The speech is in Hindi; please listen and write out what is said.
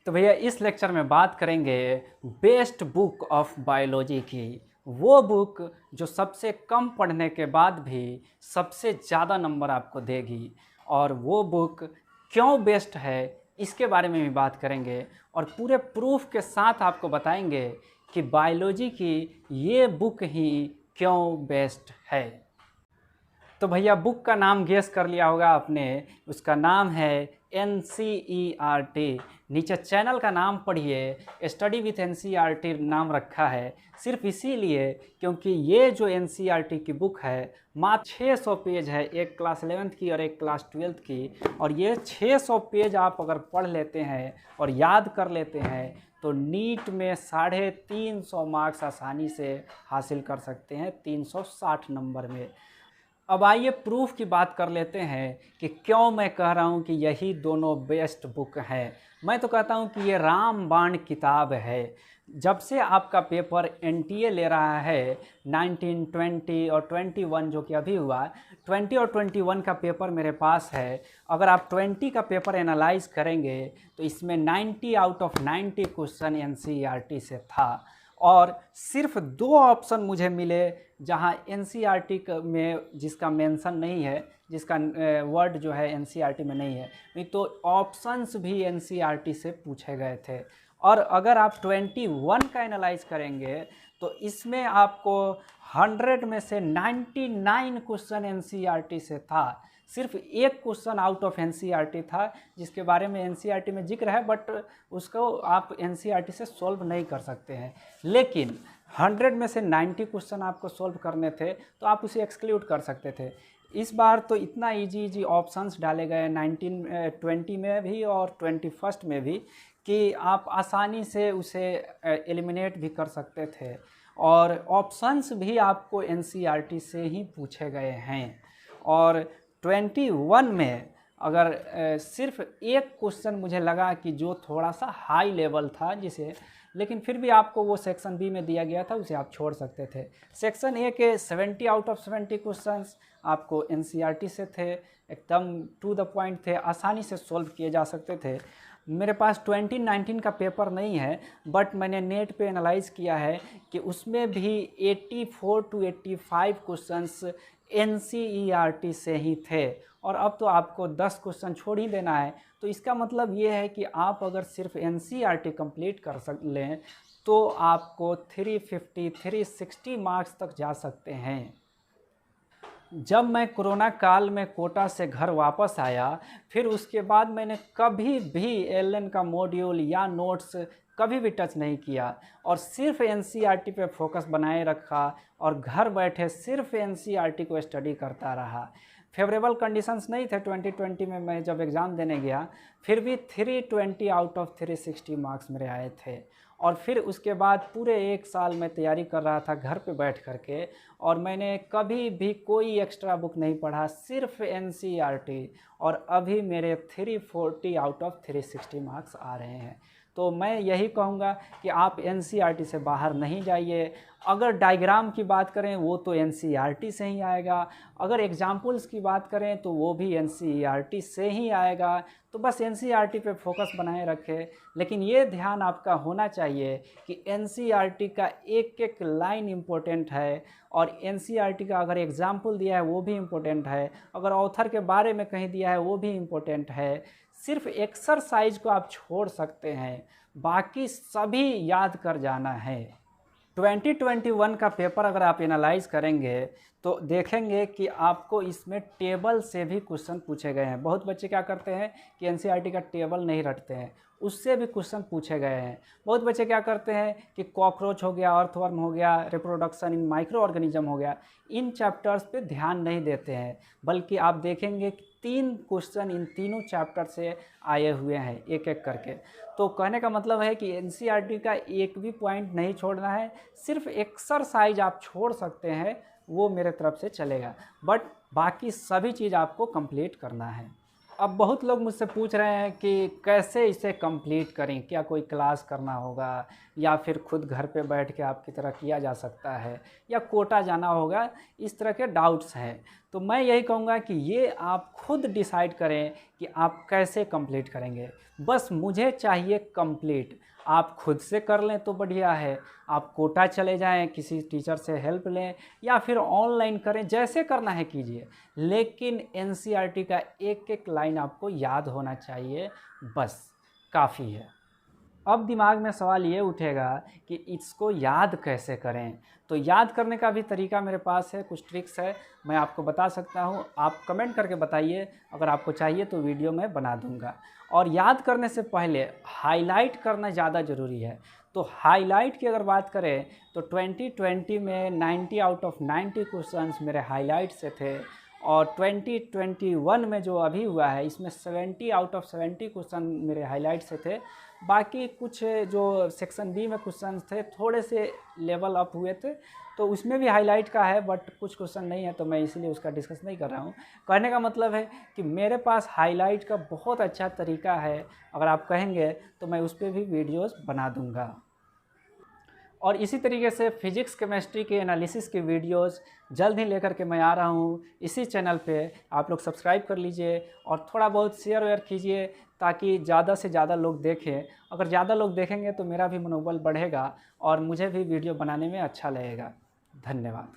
तो भैया इस लेक्चर में बात करेंगे बेस्ट बुक ऑफ बायोलॉजी की। वो बुक जो सबसे कम पढ़ने के बाद भी सबसे ज़्यादा नंबर आपको देगी, और वो बुक क्यों बेस्ट है इसके बारे में भी बात करेंगे, और पूरे प्रूफ के साथ आपको बताएंगे कि बायोलॉजी की ये बुक ही क्यों बेस्ट है। तो भैया बुक का नाम गेस कर लिया होगा आपने, उसका नाम है NCERT। नीचे चैनल का नाम पढ़िए, स्टडी विथ NCERT नाम रखा है सिर्फ इसीलिए क्योंकि ये जो NCERT की बुक है मात्र 600 पेज है, एक क्लास 11th की और एक क्लास 12th की। और ये 600 पेज आप अगर पढ़ लेते हैं और याद कर लेते हैं तो नीट में 350 मार्क्स आसानी से हासिल कर सकते हैं 360 नंबर में। अब आइए प्रूफ की बात कर लेते हैं कि क्यों मैं कह रहा हूँ कि यही दोनों बेस्ट बुक हैं। मैं तो कहता हूँ कि ये रामबाण किताब है। जब से आपका पेपर NTA ले रहा है 19, 20 और 21 जो कि अभी हुआ, 20 और 21 का पेपर मेरे पास है। अगर आप 20 का पेपर एनालाइज करेंगे तो इसमें 90 आउट ऑफ 90 क्वेश्चन NCERT से था, और सिर्फ 2 ऑप्शन मुझे मिले जहां NCERT में जिसका मेंशन नहीं है, जिसका वर्ड जो है NCERT में नहीं है, नहीं तो ऑप्शंस भी NCERT से पूछे गए थे। और अगर आप 21 का एनालाइज करेंगे तो इसमें आपको 100 में से 99 क्वेश्चन NCERT से था। सिर्फ एक क्वेश्चन आउट ऑफ NCERT था जिसके बारे में NCERT में जिक्र है, बट उसको आप NCERT से सॉल्व नहीं कर सकते हैं। लेकिन 100 में से 90 क्वेश्चन आपको सॉल्व करने थे तो आप उसे एक्सक्लूड कर सकते थे। इस बार तो इतना इजी ऑप्शंस डाले गए 20 में भी और 21 में भी कि आप आसानी से उसे एलिमिनेट भी कर सकते थे, और ऑप्शंस भी आपको NCERT से ही पूछे गए हैं। और 21 में अगर सिर्फ एक क्वेश्चन मुझे लगा कि जो थोड़ा सा हाई लेवल था जिसे, लेकिन फिर भी आपको वो सेक्शन बी में दिया गया था, उसे आप छोड़ सकते थे। सेक्शन ए के 70 आउट ऑफ 70 क्वेश्चंस आपको NCERT से थे, एकदम टू द पॉइंट थे, आसानी से सॉल्व किए जा सकते थे। मेरे पास 2019 का पेपर नहीं है, बट मैंने नेट पे एनालाइज किया है कि उसमें भी 84 to 85 क्वेश्चंस NCERT से ही थे, और अब तो आपको 10 क्वेश्चन छोड़ ही देना है। तो इसका मतलब ये है कि आप अगर सिर्फ NCERT कंप्लीट कर लें तो आपको 350 360 मार्क्स तक जा सकते हैं। जब मैं कोरोना काल में कोटा से घर वापस आया, फिर उसके बाद मैंने कभी भी एलएन का मॉड्यूल या नोट्स कभी भी टच नहीं किया, और सिर्फ NCERT पे फोकस बनाए रखा, और घर बैठे सिर्फ NCERT को स्टडी करता रहा। फेवरेबल कंडीशंस नहीं थे 2020 में, मैं जब एग्ज़ाम देने गया फिर भी 320 आउट ऑफ 360 मार्क्स मेरे आए थे। और फिर उसके बाद पूरे 1 साल मैं तैयारी कर रहा था घर पे बैठ कर के, और मैंने कभी भी कोई एक्स्ट्रा बुक नहीं पढ़ा, सिर्फ NCERT, और अभी मेरे 340 आउट ऑफ 360 मार्क्स आ रहे हैं। तो मैं यही कहूँगा कि आप NCERT से बाहर नहीं जाइए। अगर डायग्राम की बात करें वो तो NCERT से ही आएगा, अगर एग्जाम्पल्स की बात करें तो वो भी NCERT से ही आएगा। तो बस NCERT पे फोकस बनाए रखें, लेकिन ये ध्यान आपका होना चाहिए कि NCERT का एक एक लाइन इम्पोर्टेंट है, और NCERT का अगर एग्जाम्पल दिया है वो भी इम्पोर्टेंट है, अगर ऑथर के बारे में कहीं दिया है वो भी इम्पोर्टेंट है। सिर्फ एक्सरसाइज को आप छोड़ सकते हैं, बाकी सभी याद कर जाना है। 2021 का पेपर अगर आप एनालाइज करेंगे तो देखेंगे कि आपको इसमें टेबल से भी क्वेश्चन पूछे गए हैं। बहुत बच्चे क्या करते हैं कि NCERT का टेबल नहीं रटते हैं, उससे भी क्वेश्चन पूछे गए हैं। बहुत बच्चे क्या करते हैं कि कॉकरोच हो गया, अर्थवर्म हो गया, रिप्रोडक्शन इन माइक्रो ऑर्गेनिज्म हो गया, इन चैप्टर्स पे ध्यान नहीं देते हैं, बल्कि आप देखेंगे कि 3 क्वेश्चन इन तीनों चैप्टर से आए हुए हैं एक एक करके। तो कहने का मतलब है कि NCERT का एक भी पॉइंट नहीं छोड़ना है, सिर्फ एक्सरसाइज आप छोड़ सकते हैं, वो मेरे तरफ से चलेगा, बट बाकी सभी चीज़ आपको कंप्लीट करना है। अब बहुत लोग मुझसे पूछ रहे हैं कि कैसे इसे कंप्लीट करें, क्या कोई क्लास करना होगा या फिर खुद घर पे बैठ के आपकी तरह किया जा सकता है या कोटा जाना होगा, इस तरह के डाउट्स हैं। तो मैं यही कहूँगा कि ये आप खुद डिसाइड करें कि आप कैसे कंप्लीट करेंगे। बस मुझे चाहिए कंप्लीट। आप खुद से कर लें तो बढ़िया है, आप कोटा चले जाएं, किसी टीचर से हेल्प लें या फिर ऑनलाइन करें, जैसे करना है कीजिए। लेकिन एनसीईआरटी का एक एक लाइन आपको याद होना चाहिए, बस काफ़ी है। अब दिमाग में सवाल ये उठेगा कि इसको याद कैसे करें। तो याद करने का भी तरीका मेरे पास है, कुछ ट्रिक्स है, मैं आपको बता सकता हूँ। आप कमेंट करके बताइए, अगर आपको चाहिए तो वीडियो में बना दूंगा। और याद करने से पहले हाईलाइट करना ज़्यादा ज़रूरी है। तो हाईलाइट की अगर बात करें तो 2020 में 90 आउट ऑफ 90 क्वेश्चंस मेरे हाईलाइट से थे, और 2021 में जो अभी हुआ है इसमें 70 आउट ऑफ 70 क्वेश्चन मेरे हाईलाइट से थे। बाकी कुछ जो सेक्शन बी में क्वेश्चन थे थोड़े से लेवल अप हुए थे, तो उसमें भी हाईलाइट का है, बट कुछ क्वेश्चन नहीं है, तो मैं इसलिए उसका डिस्कस नहीं कर रहा हूँ। कहने का मतलब है कि मेरे पास हाईलाइट का बहुत अच्छा तरीका है, अगर आप कहेंगे तो मैं उस पर भी वीडियोस बना दूँगा। और इसी तरीके से फिजिक्स केमिस्ट्री के एनालिसिस की वीडियोस जल्द ही लेकर के मैं आ रहा हूँ इसी चैनल पे। आप लोग सब्सक्राइब कर लीजिए और थोड़ा बहुत शेयर वेयर कीजिए, ताकि ज़्यादा से ज़्यादा लोग देखें। अगर ज़्यादा लोग देखेंगे तो मेरा भी मनोबल बढ़ेगा और मुझे भी वीडियो बनाने में अच्छा लगेगा। धन्यवाद।